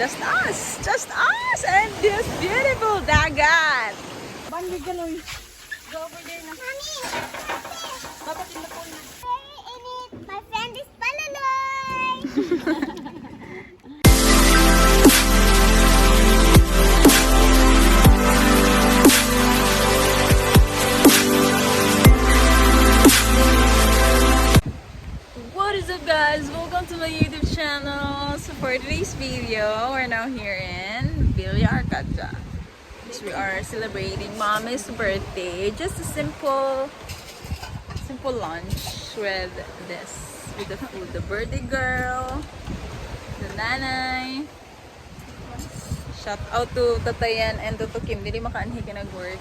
Just us and this beautiful dagat. Bandi galoy. Go over there na. Mommy! Dapat in the pool na. My friend is Palaloy! What is up, guys? Welcome to my YouTube channel. So for today's video, we're now here in Villa Arcadia. So we are celebrating Mommy's birthday. Just a simple lunch with the food. The birthday girl, the nanay. Shout out to Tatayan and to Kim. Dili makaanhi ka nag-work.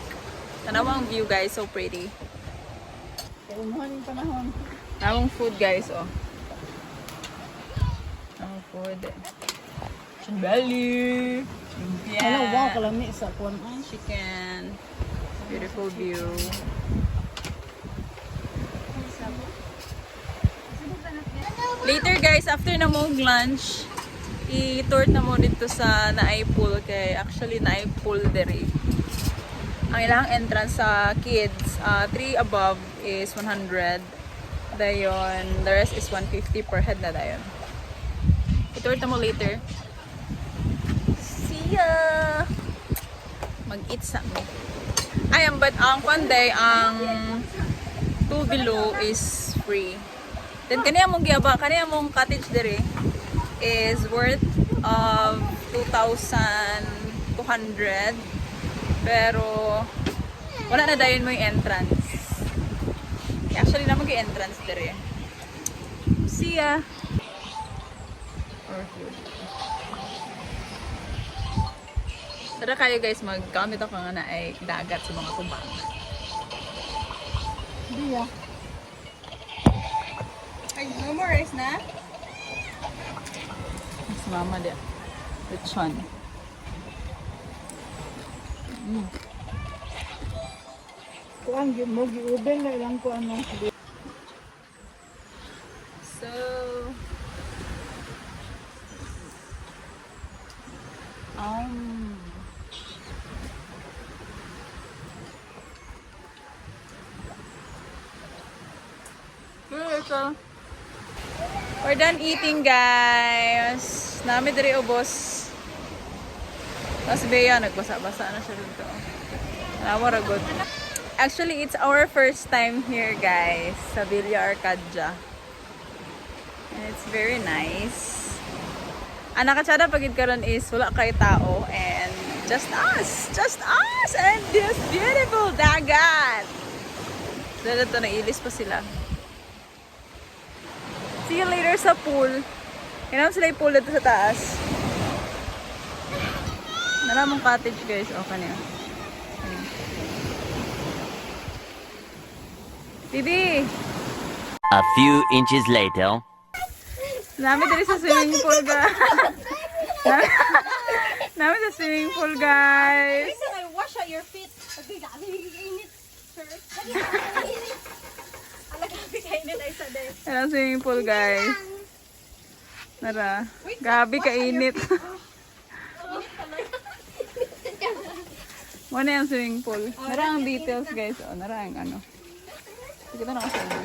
Tanawa ang view, guys. So pretty. Umuhan yung panahon. Namang food, guys, oh. Namang food. Belly. Lumpia. Hello, wow, kalami sa kuwan ay. Chicken. Beautiful view. Later, guys, after na mong lunch, i-tour na mo dito sa Naay Pool. Kay actually, Naay Pool dere. Ang ilang entrance sa kids, 3 above is 100. Dayon, the rest is 150 per head na dayon. I-tour na mo later. See ya! Mag-eat sa me. Ayan, but ang panday, ang 2 below is free. Then, kaniya mong giyaba, kaniya mong cottage dere is worth of 2,200. Pero, wala na dayon mo yung entrance. Actually, naman yung entrance dere. See ya! Or food. Tara kayo, guys, maggamit ako nga na ay dagat sa mga kubang. Hindi ah. Ay, no more rice na? Mas mama dia. Lechon. Kuan gyud mo giuben na ilang kuan mo. So, we're done eating, guys. Nami diri ubos. Tapos Bea, nagbasa-basa na siya dito. Nawa ragod. Actually, it's our first time here, guys, sa Villa Arcadia. And it's very nice. Ang nakatsada pagid karon is wala kay tao and just us and this beautiful dagat. Dito na ilis pa sila. See you later sa pool. Kailangan sila yung pool dito sa taas. Naramang cottage, guys. O, kanya. Bibi! A few inches later. Nami dali sa swimming pool, guys. Nami sa swimming pool, guys. I wash out your feet. Okay, dami init. Sir. Kainin ay sa day. Ayan ang swimming pool, guys. Nara. Gabi kainit. Wala yung swimming pool. Nara ang details, guys. O, nara ang ano. Sige na nakasabi.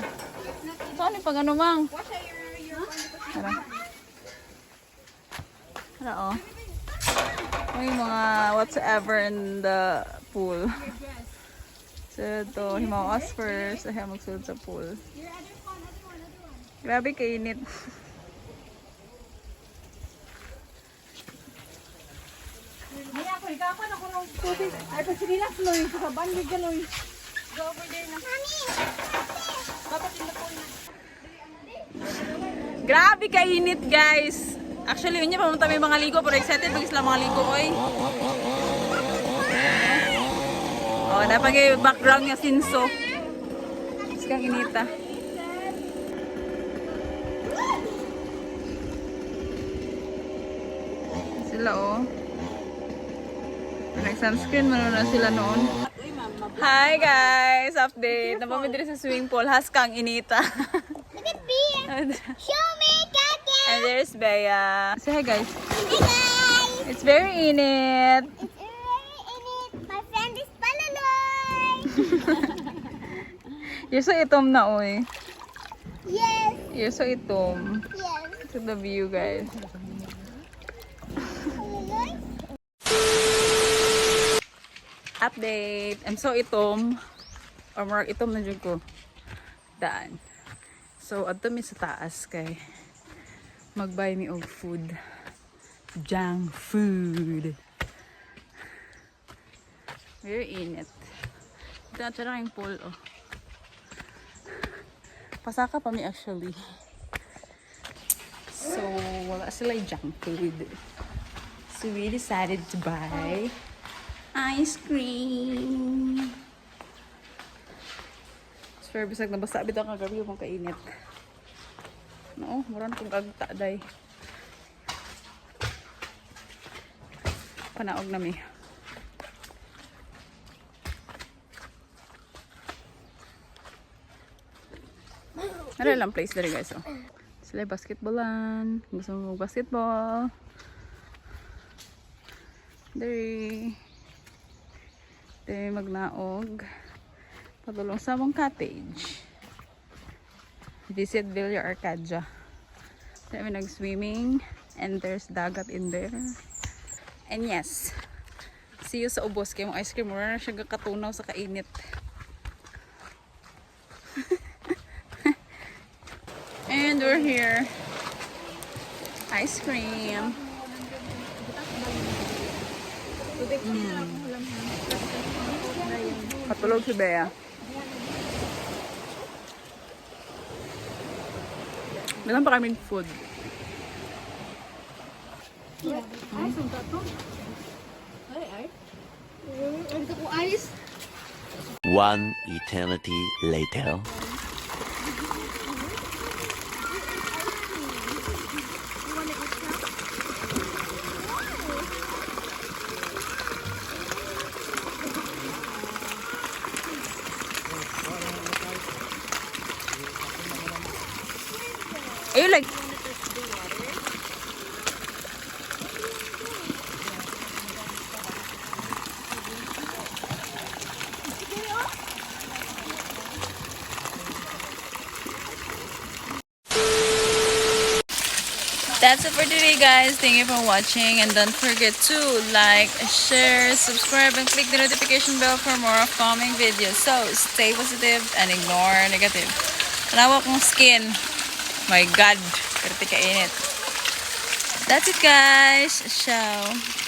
Saan yung pag ano, mang? Nara. Nara, o. May mga whatsoever in the pool. So, ito, himawas first. Ay, magsulod sa pool. Grabe kainit. Ay ako ikapan ako ng tubig. Ay pag sinilas loy sa bandi galoy. Go over there na. Mommy! Dapat in the pool na. Grabe kainit, guys. Actually, yun niya pamunta may mga ligo. Pero excited pag isla mga ligo, oy. Oh, napag background niya sinso. Iskang inita. Sila, oh. Nag-sunscreen man na sila noon. Hi, guys! Update. Napamidiri sa swimming pool. Haskang inita. Look at me! Show me, Kaka! And there's Bea. Say hi, guys. Hey guys! It's very init. It's very in it. My friend is palaloy. You're so itom na, oy. Yes. You're so itom. Yes. Look at the view, guys. Palaloy. Update. I'm so itom. Or more itom na dyan ko. Daan. So, ato mi sa taas kay mag-buy me og food. Junk food. Very init. Ito na siya yung pool, oh. Pasaka pa mi actually. So, wala sila yung junk food. So, we decided to buy ice cream. So, bisag nabasa bitaw kagabi yung kainit. No, mura na kong agta day. Panaog na mi. Ano lang place dali guys, oh. Sila basketballan. Gusto mo basketball. Dari. Dari magnaog. Padulong sa mong cottage. Visit Villa Arcadia. Kami nag-swimming. And there's dagat in there. And yes. See you sa ubos. Kaya mong ice cream. Mura na siya katunaw sa kainit. And we're here. Ice cream. Patulog si Bea. Meron pa kaming food. One eternity later. Are you like... That's it for today, guys. Thank you for watching, and don't forget to like, share, subscribe, and click the notification bell for more upcoming videos. So stay positive and ignore negative. Tanawa kong skin. My God, karte kainit. That's it, guys. Ciao.